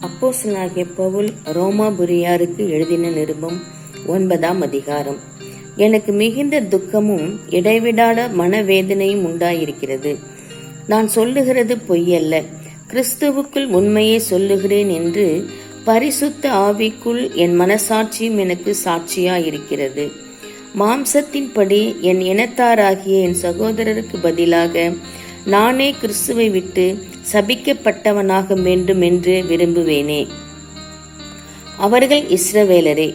அப்போஸ்தலனாகிய பவுல் ரோமாபுரியாருக்கு எழுதின நிருபம் 9ஆம் அதிகாரம். எனக்கு மிகுந்த துக்கமும் இடைவிடாத மனவேதனையும் உண்டாயிருக்கிறது. நான் சொல்லுகிறது பொய்யல்ல, கிறிஸ்துவுக்குள் உண்மையை சொல்லுகிறேன் என்று பரிசுத்த ஆவிக்குள் என் மனசாட்சியும் எனக்கு சாட்சியாயிருக்கிறது. மாம்சத்தின்படி என் இனத்தாராகிய என் சகோதரருக்கு பதிலாக நானே கிறிஸ்துவை விட்டு சபிக்கப்பட்டவனாக வேண்டும் என்று விரும்புவேனே. அவர்கள் இஸ்ரவேலரே.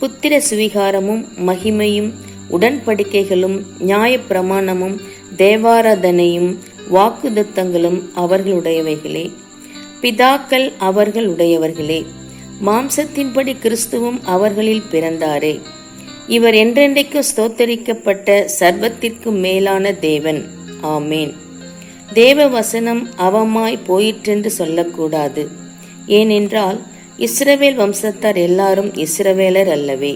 புத்திர சுவிகாரமும் மகிமையும் உடன்படிக்கைகளும் நியாயப்பிரமாணமும் தேவாராதனையும் வாக்குத்தத்தங்களும் அவர்களுடையவைகளே. பிதாக்கள் அவர்களுடையவர்களே. மாம்சத்தின்படி கிறிஸ்துவும் அவர்களில் பிறந்தாரே. இவர் என்றென்றைக்கு ஸ்தோத்தரிக்கப்பட்ட சர்வத்திற்கும் மேலான தேவன். ஆமேன். தேவ வசனம் அவமாய் போயிற்றென்று சொல்லக்கூடாது. ஏனென்றால் இஸ்ரவேல் வம்சத்தார் எல்லாரும் இஸ்ரவேலர் அல்லவே.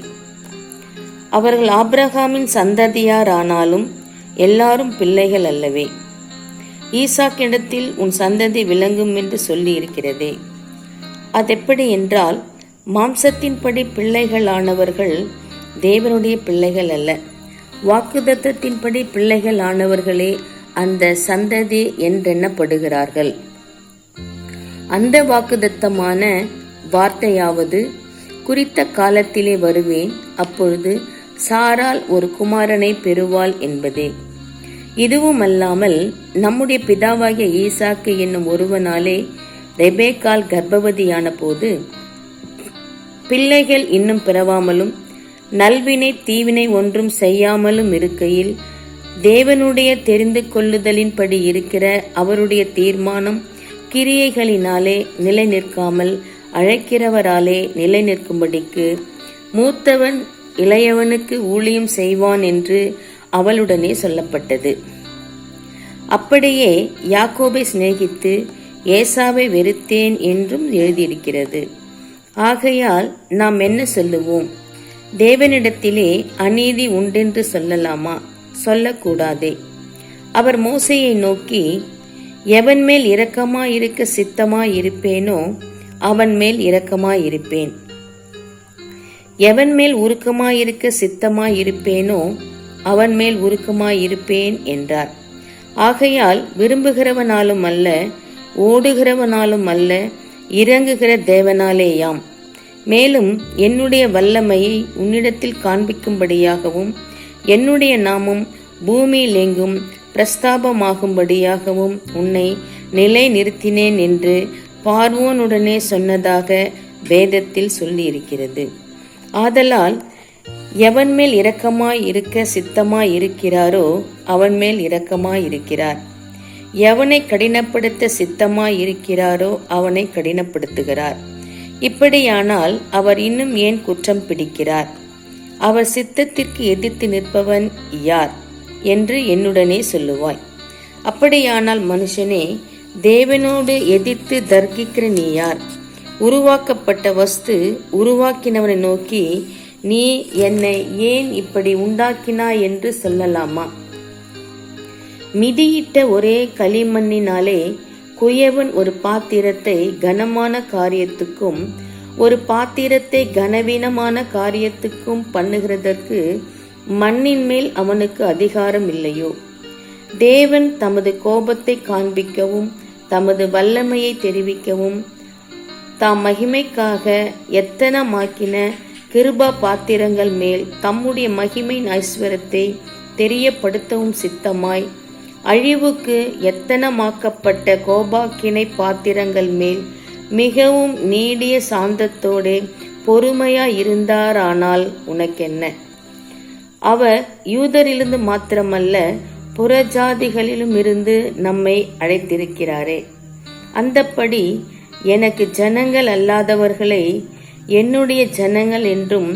அவர்கள் ஆபிரகாமின் சந்ததியார் ஆனாலும் எல்லாரும் பிள்ளைகள் அல்லவே. ஈசாக்கிடத்தில் உன் சந்ததி விளங்கும் என்று சொல்லி இருக்கிறதே. அதெப்படி என்றால், மாம்சத்தின்படி பிள்ளைகளானவர்கள் தேவனுடைய பிள்ளைகள் அல்ல, வாக்குத்தத்தத்தின்படி பிள்ளைகள் ஆனவர்களே அந்த சந்ததி என்றெண்ணப்படுகிறார்கள். அந்த வாக்குத்தத்தமான வார்த்தையாவது, குறித்த காலத்திலே வருவேன், அப்பொழுது சாராள் ஒரு குமாரனை பெறுவாள் என்பதே. இதுவும் அல்லாமல் நம்முடைய பிதாவாகிய ஈசாக்கு என்னும் ஒருவனாலே ரெபேக்காள் கர்ப்பவதியான போது பிள்ளைகள் இன்னும் பிறவாமலும் நல்வினை தீவினை ஒன்றும் செய்யாமலும் இருக்கையில் தேவனுடைய தெரிந்து கொள்ளுதலின்படி இருக்கிற அவருடைய தீர்மானம் கிரியைகளினாலே நிலை நிற்காமல் அழைக்கிறவராலே நிலை நிற்கும்படிக்கு மூத்தவன் இளையவனுக்கு ஊழியம் செய்வான் என்று அவளுடனே சொல்லப்பட்டது. அப்படியே யாக்கோபை சிநேகித்து ஏசாவை வெறுத்தேன் என்றும் எழுதியிருக்கிறது. ஆகையால் நாம் என்ன சொல்லுவோம்? தேவனிடத்திலே அநீதி உண்டென்று சொல்லலாமா? சொல்லக்கூடாதே. அவர் மோசேயை நோக்கி, எவன் மேல் இரக்கமாயிருக்க சித்தமாயிருப்பேனோ அவன் மேல் இரக்கமாயிருப்பேன், எவன் மேல் உருக்கமாயிருக்க சித்தமாயிருப்பேனோ அவன் மேல் உருக்கமாயிருப்பேன் என்றார். ஆகையால் விரும்புகிறவனாலும் அல்ல, ஓடுகிறவனாலும் அல்ல, இறங்குகிற தேவனாலேயாம். மேலும் என்னுடைய வல்லமையை உன்னிடத்தில் காண்பிக்கும்படியாகவும் என்னுடைய நாமம் பூமியில் எங்கும் பிரஸ்தாபமாகும்படியாகவும் உன்னை நிலை நிறுத்தினேன் என்று பார்வோனுடனே சொன்னதாக வேதத்தில் சொல்லியிருக்கிறது. ஆதலால் எவன் மேல் இரக்கமாய் இருக்க சித்தமாய் இருக்கிறாரோ அவன் மேல் இரக்கமாய் இருக்கிறார். எவனை கடினப்படுத்த சித்தமாய் இருக்கிறாரோ அவனை கடினப்படுத்துகிறார். இப்படியானால் அவர் இன்னும் ஏன் குற்றம் பிடிக்கிறார்? அவர் சித்தத்திற்கு எதிர்த்து நிற்பவன் யார் என்று என்னுடனே சொல்லுவாய். அப்படியானால் மனுஷனே, தேவனோடு எதிர்த்து தர்க்கிக்கிற நீ யார்? உருவாக்கப்பட்ட வஸ்து உருவாக்கினவனை நோக்கி, நீ என்னை ஏன் இப்படி உண்டாக்கினாய் என்று சொல்லலாமா? மிதியிட்ட ஒரே களிமண்ணினாலே குயவன் ஒரு பாத்திரத்தை கனமான காரியத்துக்கும் ஒரு பாத்திரத்தை கனவீனமான காரியத்துக்கும் பண்ணுகிறதற்கு மண்ணின் மேல் அவனுக்கு அதிகாரம் இல்லையோ? தேவன் தமது கோபத்தை காண்பிக்கவும் தமது வல்லமையை தெரிவிக்கவும் தாம் மகிமைக்காக எத்தனமாக்கின கிருபா பாத்திரங்கள் மேல் தம்முடைய மகிமையின் ஐஸ்வரத்தை தெரியப்படுத்தவும் சித்தமாய் அழிவுக்கு எத்தனமாக்கப்பட்ட கோபாக்கினை பாத்திரங்கள் மேல் மிகவும் நீடிய சாந்தத்தோடு பொறுமையாய் இருந்தாரானால் உனக்கென்ன? அவர் யூதரிலிருந்து மாத்திரமல்ல, புறஜாதிகளிலும் இருந்து நம்மை அழைத்திருக்கிறாரே. அந்தப்படி எனக்கு ஜனங்கள் அல்லாதவர்களை என்னுடைய ஜனங்கள் என்றும்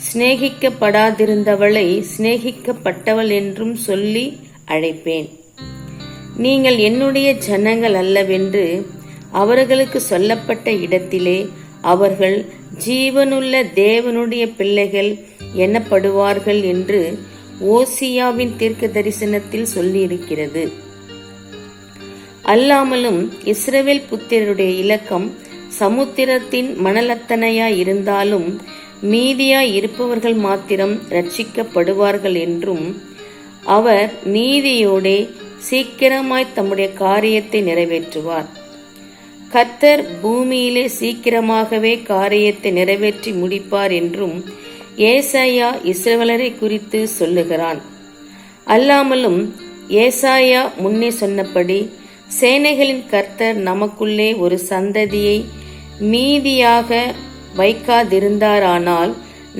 சிநேகிக்கப்படாதிருந்தவளை சிநேகிக்கப்பட்டவள் என்றும் சொல்லி அழைப்பேன். நீங்கள் என்னுடைய ஜனங்கள் அல்லவென்று அவர்களுக்கு சொல்லப்பட்ட இடத்திலே அவர்கள் ஜீவனுள்ள தேவனுடைய பிள்ளைகள் எனப்படுவார்கள் என்று ஓசியாவின் தீர்க்க தரிசனத்தில் சொல்லியிருக்கிறது. அல்லாமலும் இஸ்ரவேல் புத்திரருடைய இலக்கம் சமுத்திரத்தின் மணலத்தனையாய் இருந்தாலும் மீதியாய் இருப்பவர்கள் மாத்திரம் இரட்சிக்கப்படுவார்கள் என்றும், அவர் நீதியோடே சீக்கிரமாய் தம்முடைய காரியத்தை நிறைவேற்றுவார். கர்த்தர் பூமியிலே சீக்கிரமாகவே காரியத்தை நிறைவேற்றி முடிப்பார் என்றும் ஏசாயா இஸ்ரவேலரை குறித்து சொல்லுகிறான். அல்லாமலும் ஏசாயா முன்னே சொன்னபடி சேனைகளின் கர்த்தர் நமக்குள்ளே ஒரு சந்ததியை மீதியாக வைக்காதிருந்தாரானால்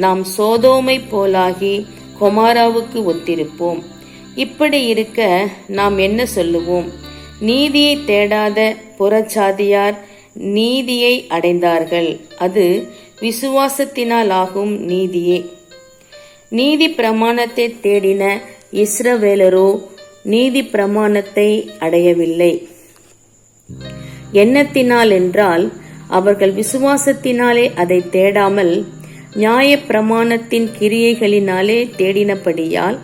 நாம் சோதோமை போலாகி கொமாராவுக்கு ஒத்திருப்போம். இப்படி இருக்க நாம் என்ன சொல்லுவோம்? நீதியை தேடாத புறஜாதியார் நீதியை அடைந்தார்கள், அது விசுவாசத்தினால் ஆகும் நீதியே. நீதி பிரமாணத்தை தேடின இஸ்ரவேலரோ நீதி பிரமாணத்தை அடையவில்லை. எண்ணத்தினால் என்றால் அவர்கள் விசுவாசத்தினாலே அதை தேடாமல் நியாய பிரமாணத்தின் கிரியைகளினாலே தேடினபடியால்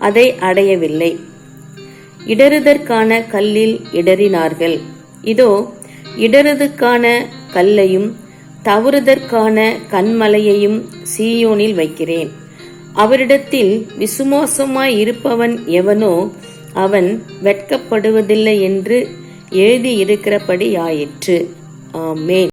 அதை அடையவில்லை. இடறுதற்கான கல்லில் இடறினார்கள். இதோ இடறுதற்கான கல்லையும் தவறுதற்கான கன்மலையையும் சீயோனில் வைக்கிறேன். அவரிடத்தில் விசுவாசமாய் இருப்பவன் எவனோ அவன் வெட்கப்படுவதில்லை என்று எழுதியிருக்கிறபடியாயிற்று. ஆமென்.